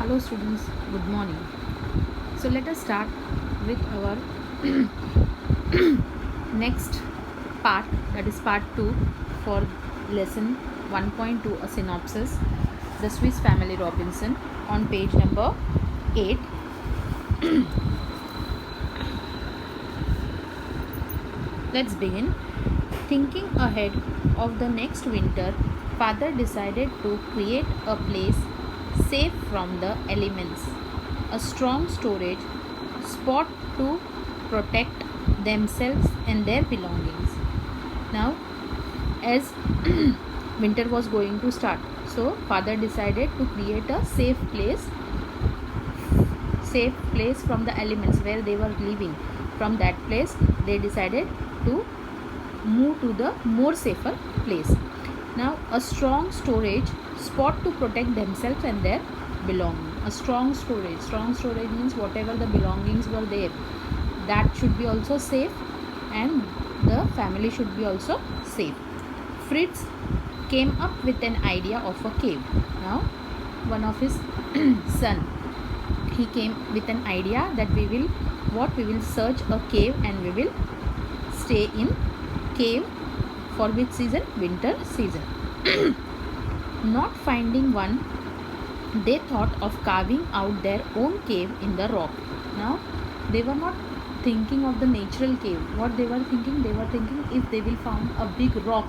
Hello students, good morning. So let us start with our next part, that is part 2 for lesson 1.2, a synopsis, the Swiss Family Robinson, on page number 8. Let's begin. Thinking ahead of the next winter, father decided to create a place safe from the elements, a strong storage spot to protect themselves and their belongings. Now, as winter was going to start, so father decided to create a safe place from the elements where they were living. From that place, they decided to move to the more safer place. Now, a strong storage spot to protect themselves and their belongings. A strong storage means whatever the belongings were there, that should be also safe, and the family should be also safe. Fritz came up with an idea of a cave. Now, one of his son, he came with an idea that we will search a cave and we will stay in cave. For which season? Winter season. Not finding one, they thought of carving out their own cave in the rock. Now, they were not thinking of the natural cave. What they were thinking? They were thinking if they will found a big rock,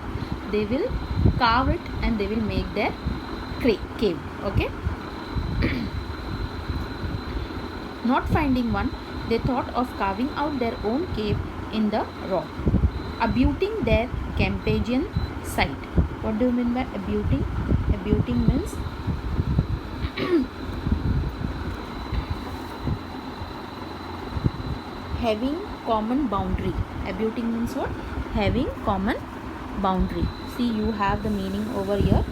they will carve it and they will make their cave. Okay. Not finding one, they thought of carving out their own cave in the rock, abutting their Campanian site. What do you mean by abutting? Abutting means having common boundary. Abutting means what? Having common boundary. See, you have the meaning over here.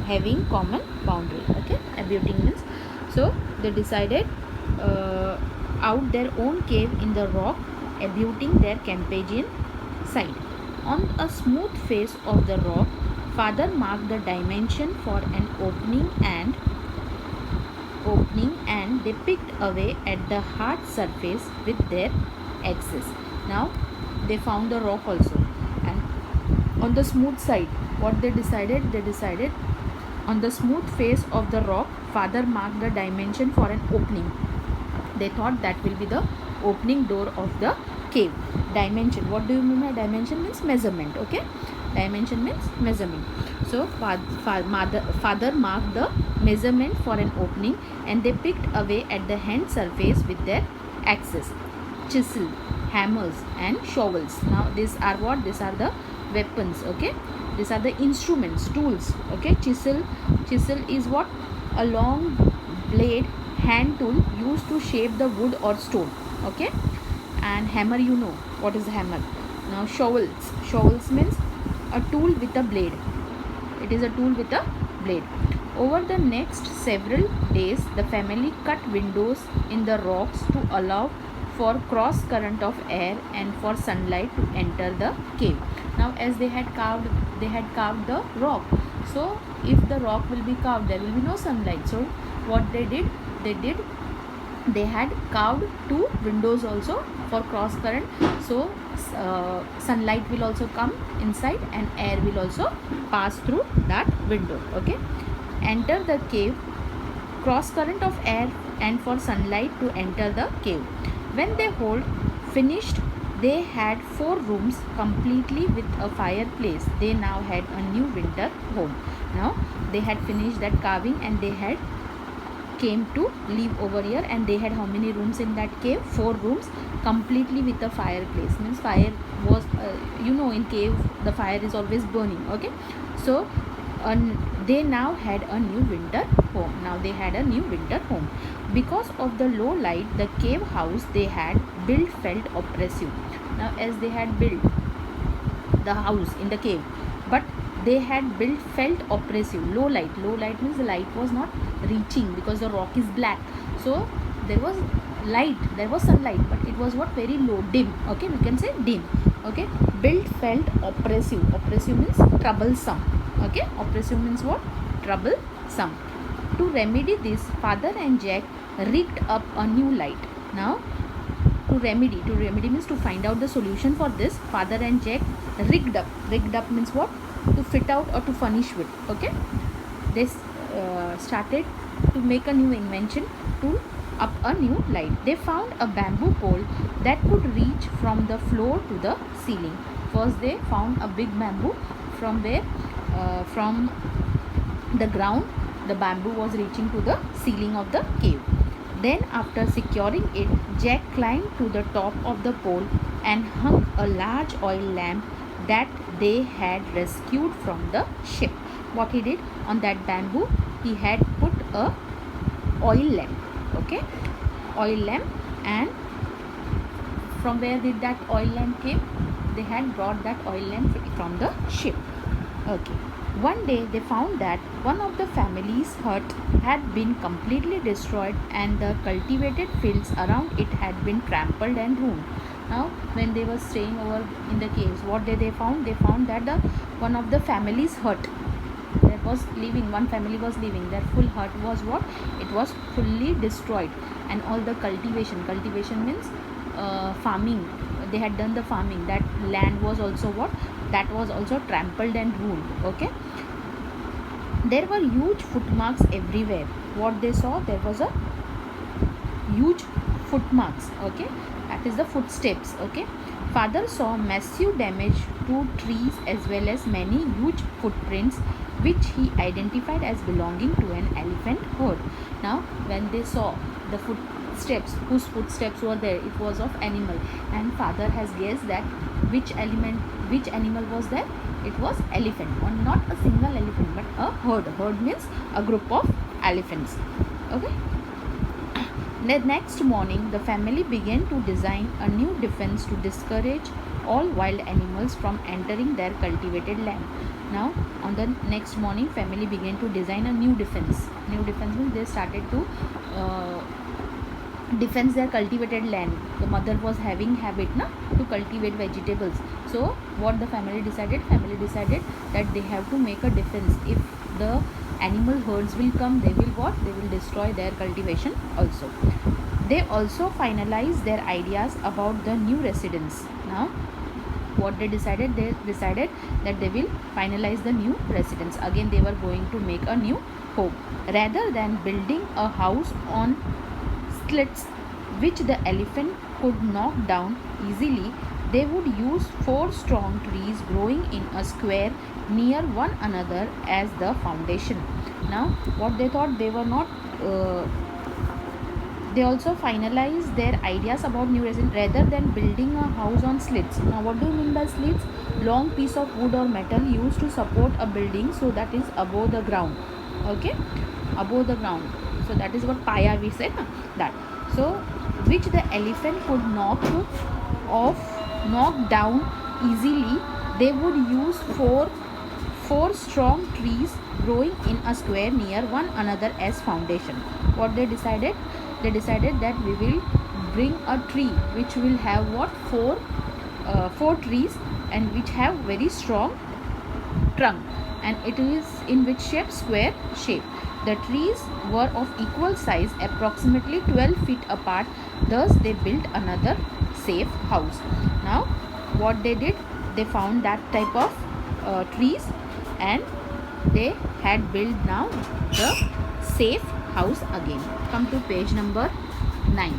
Having common boundary. Okay, abutting means. So they decided out their own cave in the rock, abutting their Campanian side. On a smooth face of the rock, father marked the dimension for an opening and they picked away at the hard surface with their axes. Now they found the rock also, and on the smooth side, what they decided on the smooth face of the rock, father marked the dimension for an opening. They thought that will be the opening door of the cave. Dimension, what do you mean by dimension? Means measurement. Okay, dimension means measurement. So father marked the measurement for an opening and they picked away at the hand surface with their axes, chisel, hammers and shovels. Now these are what? These are the weapons. Okay, these are the instruments, tools. Okay, chisel is what? A long blade hand tool used to shape the wood or stone. Okay, and hammer, you know what is a hammer. Now shovels means a tool with a blade. It is a tool with a blade. Over the next several days, the family cut windows in the rocks to allow for cross current of air and for sunlight to enter the cave. Now, as they had carved the rock, so if the rock will be carved, there will be no sunlight. So what they did, they had carved 2 windows also for cross current, so sunlight will also come inside and air will also pass through that window. Okay, enter the cave, cross current of air and for sunlight to enter the cave. When they hold finished, they had 4 rooms completely with a fireplace. They now had a new winter home. Now they had finished that carving and they had came to live over here, and they had how many rooms in that cave? 4 rooms completely with a fireplace. Means fire was in cave the fire is always burning. Okay, so they now had a new winter home. Because of the low light, the cave house they had built felt oppressive. Now, as they had built the house in the cave, but they had built felt oppressive. Low light means the light was not reaching because the rock is black. So there was light, there was sunlight, but it was what? Very low, dim. Okay, we can say dim. Okay, built felt oppressive. Oppressive means troublesome. Okay, oppressive means what? Troublesome. To remedy this, Father and Jack rigged up a new light. Now, to remedy means to find out the solution for this. Father and Jack rigged up means what? To fit out or to furnish with. Okay, they started to make a new invention to up a new light. They found a bamboo pole that could reach from the floor to the ceiling. First they found a big bamboo from where from the ground the bamboo was reaching to the ceiling of the cave. Then after securing it, Jack climbed to the top of the pole and hung a large oil lamp that they had rescued from the ship. What he did on that bamboo, he had put a oil lamp. Okay, oil lamp. And from where did that oil lamp came? They had brought that oil lamp from the ship. Okay. One day they found that one of the family's hut had been completely destroyed and the cultivated fields around it had been trampled and ruined. Now when they were staying over in the caves, what did they found? They found that one of the family's hut that was living, one family was living, their full hut was what? It was fully destroyed, and all the cultivation means farming, they had done the farming, that land was also what? That was also trampled and ruined. Okay, there were huge footmarks everywhere. What they saw, there was a huge footmarks. Okay, that is the footsteps. Okay, Father saw massive damage to trees as well as many huge footprints which he identified as belonging to an elephant herd. Now when they saw the footsteps, whose footsteps were there, it was of animal, and Father has guessed that which animal was there. It was elephant, or not a single elephant but a herd means a group of elephants. Okay, the next morning the family began to design a new defense to discourage all wild animals from entering their cultivated land. Now on the next morning, family began to design a new defense means they started to defend their cultivated land. The mother was having habit to cultivate vegetables. So what the family decided that they have to make a defense. If the animal herds will come, they will what? They will destroy their cultivation also. They also finalized their ideas about the new residence. Now what they decided that they will finalize the new residence. Again they were going to make a new home. Rather than building a house on stilts which the elephant could knock down easily, they would use 4 strong trees growing in a square near one another as the foundation. Now what they thought, they were not they also finalized their ideas about new residence. Rather than building a house on slits. Now what do you mean by slits? Long piece of wood or metal used to support a building, so that is above the ground. Okay, above the ground. So that is what paya we said, that. So which the elephant could knock down easily, they would use four strong trees growing in a square near one another as foundation. What they decided? They decided that we will bring a tree which will have what? Four trees, and which have very strong trunk, and it is in which shape? Square shape. The trees were of equal size, approximately 12 feet apart. Thus they built another safe house. Now what they did, they found that type of trees, and they had built now the safe house again. Come to page number 9.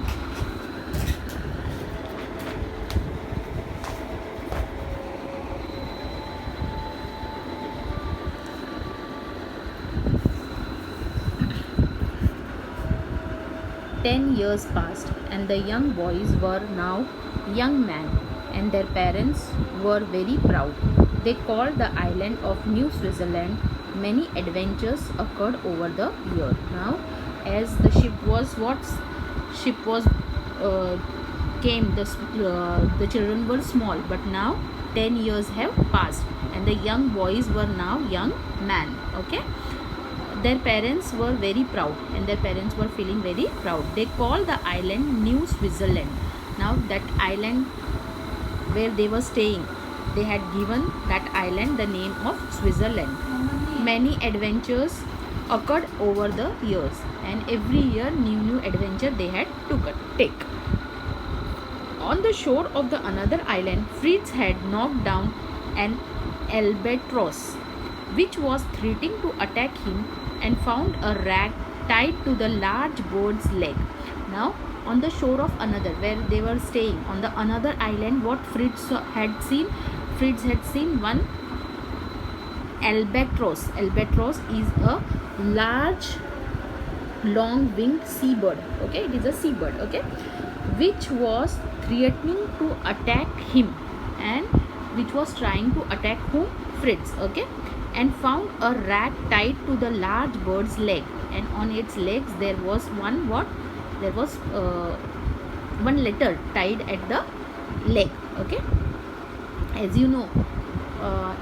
"10 years passed, and the young boys were now young men, and their parents were very proud. They called the island of New Switzerland. Many adventures occurred over the year." Now, as the ship was came, the children were small, but now 10 years have passed, and the young boys were now young men. Okay. Their parents were very proud, and their parents were feeling very proud. They called the island New Switzerland. Now that island where they were staying, they had given that island the name of Switzerland. Many adventures occurred over the years, and every year new adventure they had to take. On the shore of the another island, Fritz had knocked down an albatross which was threatening to attack him, and found a rag tied to the large bird's leg. Now, on the shore of another, where they were staying on the another island, what Fritz had seen? Fritz had seen one albatross. Albatross is a large long winged seabird. Okay, it is a seabird. Okay, which was threatening to attack him, and which was trying to attack whom? Fritz. Okay, and found a rag tied to the large bird's leg, and on its legs there was one what? There was one letter tied at the leg. Okay, as you know,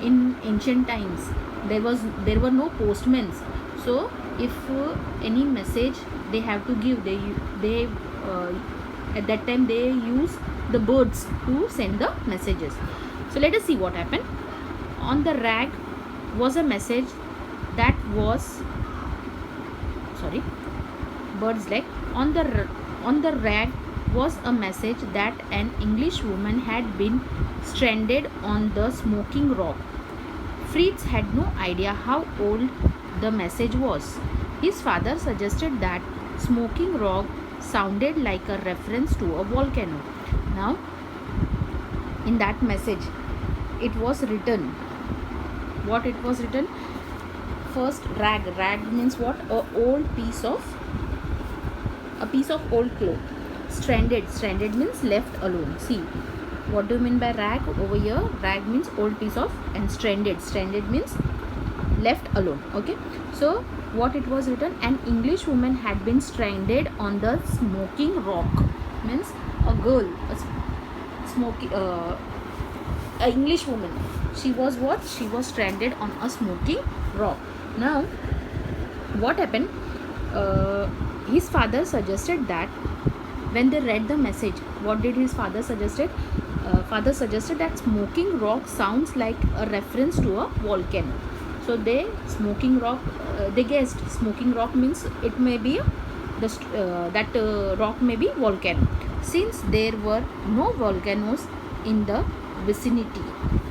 in ancient times there were no postmen, so if any message they have to give, they at that time they use the birds to send the messages. So let us see what happened. On the rag was a message that was bird's leg. On the rag was a message that an English woman had been stranded on the smoking rock. Fritz had no idea how old the message was. His father suggested that smoking rock sounded like a reference to a volcano. Now, in that message, it was written. What it was written? First, rag. Rag means what? A piece of old cloth. Stranded means left alone. See, what do you mean by rag over here? Rag means old piece of, and stranded means left alone. Okay, so what it was written? An English woman had been stranded on the smoking rock. Means a girl, a English woman. She was what? She was stranded on a smoking rock. Now, what happened? His father suggested that when they read the message, what did his father suggested? Father suggested that smoking rock sounds like a reference to a volcano. So they guessed smoking rock means it may be that rock may be volcano, since there were no volcanoes in the vicinity.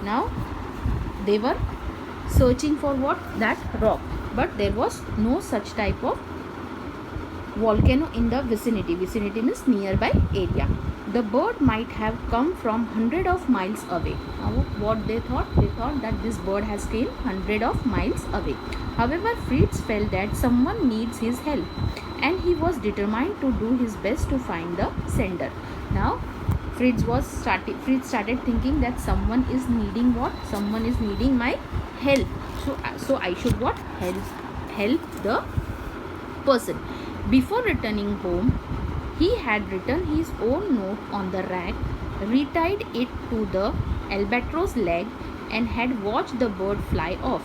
Now they were searching for what? That rock, but there was no such type of volcano in the vicinity. Vicinity means nearby area. The bird might have come from hundred of miles away. Now what they thought? They thought that this bird has came hundred of miles away. However, Fritz felt that someone needs his help, and he was determined to do his best to find the sender. Now Fritz started thinking that someone is needing what? Someone is needing my help. So I should what? Help the person. Before returning home, he had written his own note on the rag, retied it to the albatross leg, and had watched the bird fly off.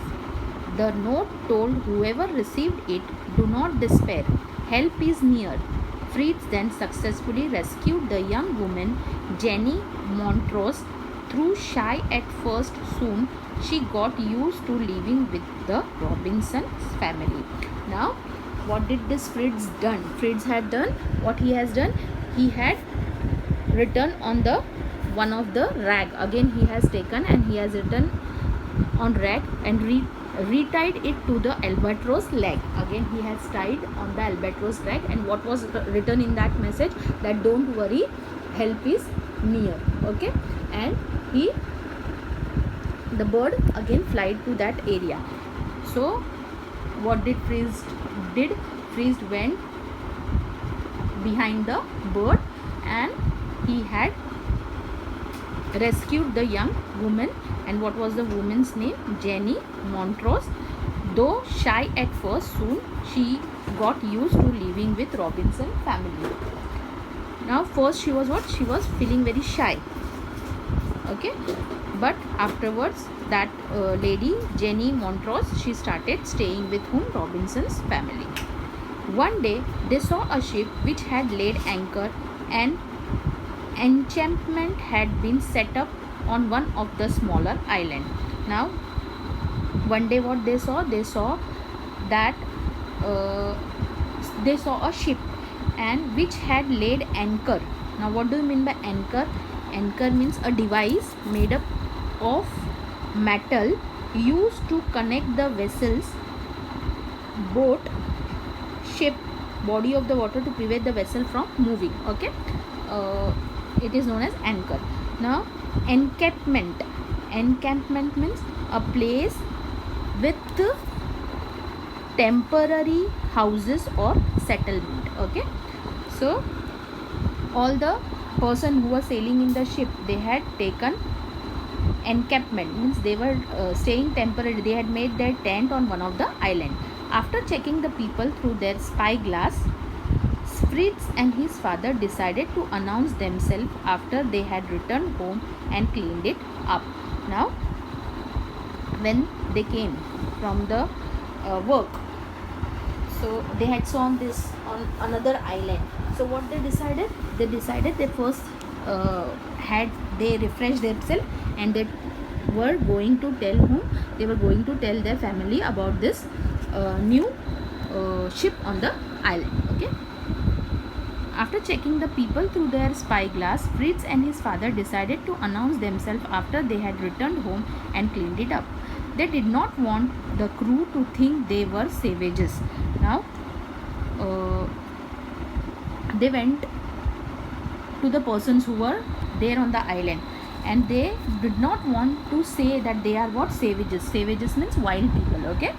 The note told whoever received it, "Do not despair. Help is near." Fritz then successfully rescued the young woman, Jenny Montrose. Though shy at first, soon she got used to living with the Robinsons family. Now, what did this Fritz done? Fritz had done what he has done. He had written on the one of the rag. Again, he has taken and he has written on rag and retied it to the albatross leg. Again, he has tied on the albatross leg. And what was written in that message? That don't worry, help is near. Okay, and the bird again flied to that area. So what did Fritz did? Fritz went behind the bird and he had rescued the young woman. And what was the woman's name? Jenny Montrose. Though shy at first, soon she got used to living with Robinson family. Now first she was what? She was feeling very shy. Okay, but afterwards that lady Jenny Montrose, she started staying with whom? Robinson's family. One day they saw a ship which had laid anchor, and encampment had been set up on one of the smaller island. Now one day what they saw? They saw that uh, they saw a ship and which had laid anchor. Now what do you mean by anchor? Anchor means a device made up of metal used to connect the vessel's boat, ship, body of the water to prevent the vessel from moving. Okay, it is known as anchor. Now encampment. Encampment means a place with temporary houses or settlement. Okay, so all the person who was sailing in the ship, they had taken encampment, means they were staying temporarily. They had made their tent on one of the island. After checking the people through their spyglass, Fritz and his father decided to announce themselves after they had returned home and cleaned it up. Now when they came from the work, so they had saw this on another island. So what they decided? They decided they first had they refreshed themselves, and they were going to tell whom? They were going to tell their family about this new ship on the island. Okay. After checking the people through their spyglass, Fritz and his father decided to announce themselves after they had returned home and cleaned it up. They did not want the crew to think they were savages. Now, they went to the persons who were there on the island, and they did not want to say that they are what? Savages. Savages means wild people. Okay,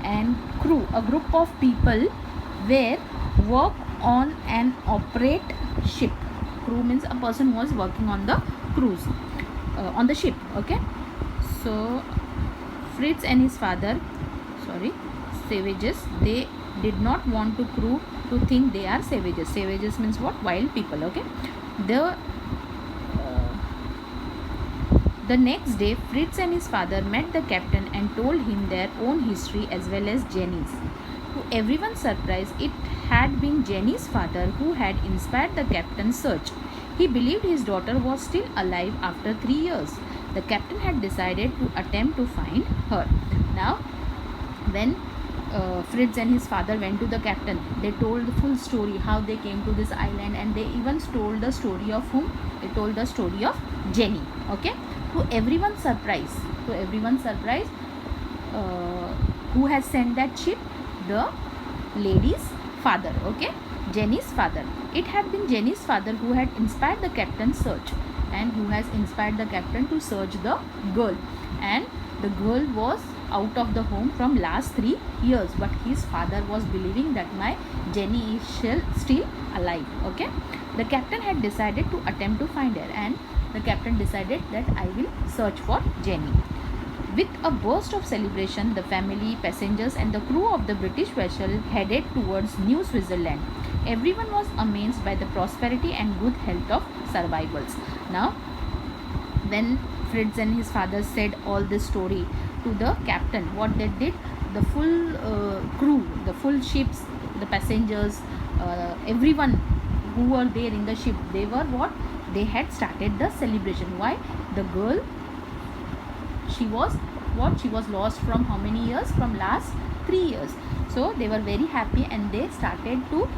and crew, a group of people where work on an operate ship. Crew means a person who was working on the cruise, on the ship. Okay, so Fritz and his father, savages, they did not want to crew to think they are savages. Savages means what? Wild people. Okay, the next day, Fritz and his father met the captain and told him their own history as well as Jenny's. To everyone's surprise, it had been Jenny's father who had inspired the captain's search. He believed his daughter was still alive after 3 years. The captain had decided to attempt to find her. Now, when Fritz and his father went to the captain, they told the full story how they came to this island, and they even told the story of whom? They told the story of Jenny. Okay, to everyone's surprise, who has sent that ship? The lady's father. Okay, Jenny's father. It had been Jenny's father who had inspired the captain's search, and who has inspired the captain to search the girl. And the girl was out of the home from last 3 years, but his father was believing that my Jenny is still alive. Okay, the captain had decided to attempt to find her, and the captain decided that I will search for Jenny. With a burst of celebration, the family, passengers and the crew of the British vessel headed towards New Switzerland. Everyone was amazed by the prosperity and good health of survivors. Now, when Fritz and his father said all this story to the captain, what they did, the full crew, the full ships, the passengers, everyone who were there in the ship, they were what? They had started the celebration. Why? The girl, she was what? She was lost from how many years? From last 3 years. So they were very happy, and they started to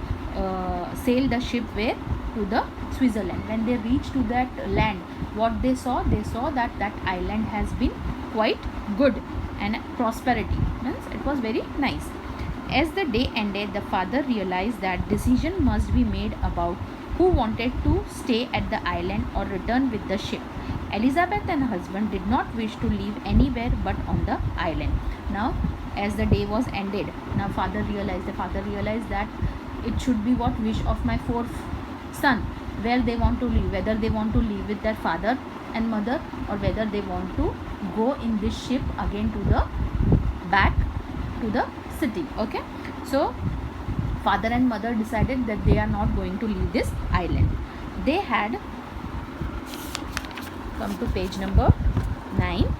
sail the ship where? To the Switzerland. When they reached to that land, what they saw? They saw that that island has been quite good, and prosperity means it was very nice. As the day ended, the father realized that decision must be made about who wanted to stay at the island or return with the ship. Elizabeth and her husband did not wish to live anywhere but on the island. Now, as the day was ended, now the father realized that it should be what? Wish of my fourth son, where they want to live, whether they want to live with their father and mother, or whether they want to go in this ship again to the back to the city. Okay, so father and mother decided that they are not going to leave this island. They had come to page number 9.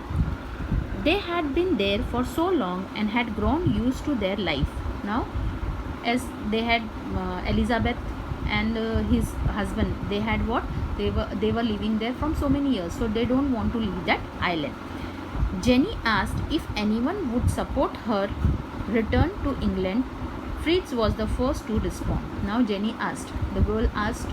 They had been there for so long and had grown used to their life. Now, as they had Elizabeth and his husband, they had what? They were living there from so many years, so they don't want to leave that island. Jenny asked if anyone would support her return to England. Fritz was the first to respond. Now Jenny asked, the girl asked,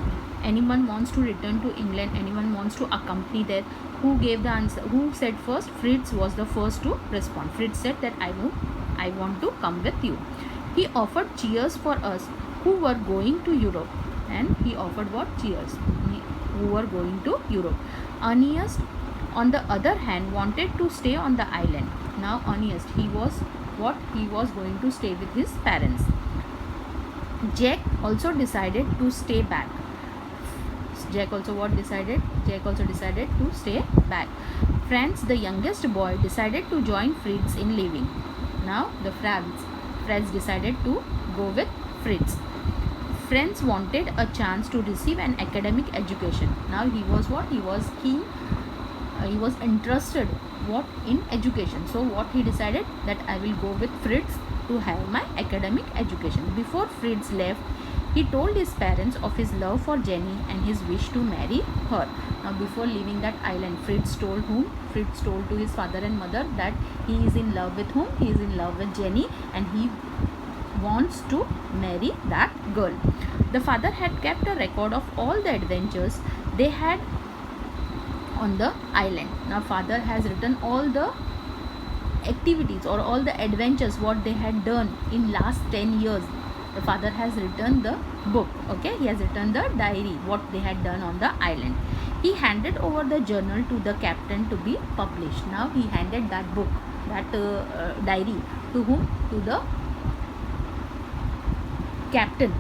anyone wants to return to England? Anyone wants to accompany there? Who gave the answer? Who said first? Fritz was the first to respond. Fritz said that I want to come with you. He offered cheers for us who were going to Europe. And he offered what? Cheers. Who were going to Europe. Ernest, on the other hand, wanted to stay on the island. Now Ernest, he was what? He was going to stay with his parents. Jack also decided to stay back. Jack also what decided? Jack also decided to stay back. Franz, the youngest boy, decided to join Fritz in leaving. Now the Franz decided to go with Fritz. Franz wanted a chance to receive an academic education. Now he was what? He was keen. He was interested what in education. So what he decided, that I will go with Fritz to have my academic education. Before Fritz left, he told his parents of his love for Jenny and his wish to marry her. Now before leaving that island, Fritz told whom? Fritz told to his father and mother that he is in love with whom? He is in love with Jenny and he wants to marry that girl. The father had kept a record of all the adventures they had on the island. Now father has written all the activities or all the adventures what they had done in last 10 years. The father has written the book. Okay, he has written the diary what they had done on the island. He handed over the journal to the captain to be published. Now he handed that book, that diary, to whom? To the captain.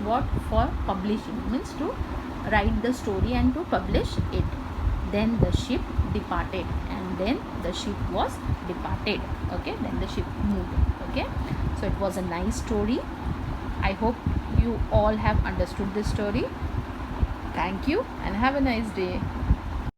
What? For publishing, means to write the story and to publish it. Then the ship departed, and then the ship was departed. Okay, then the ship moved. Okay, so it was a nice story. I hope you all have understood this story. Thank you and have a nice day.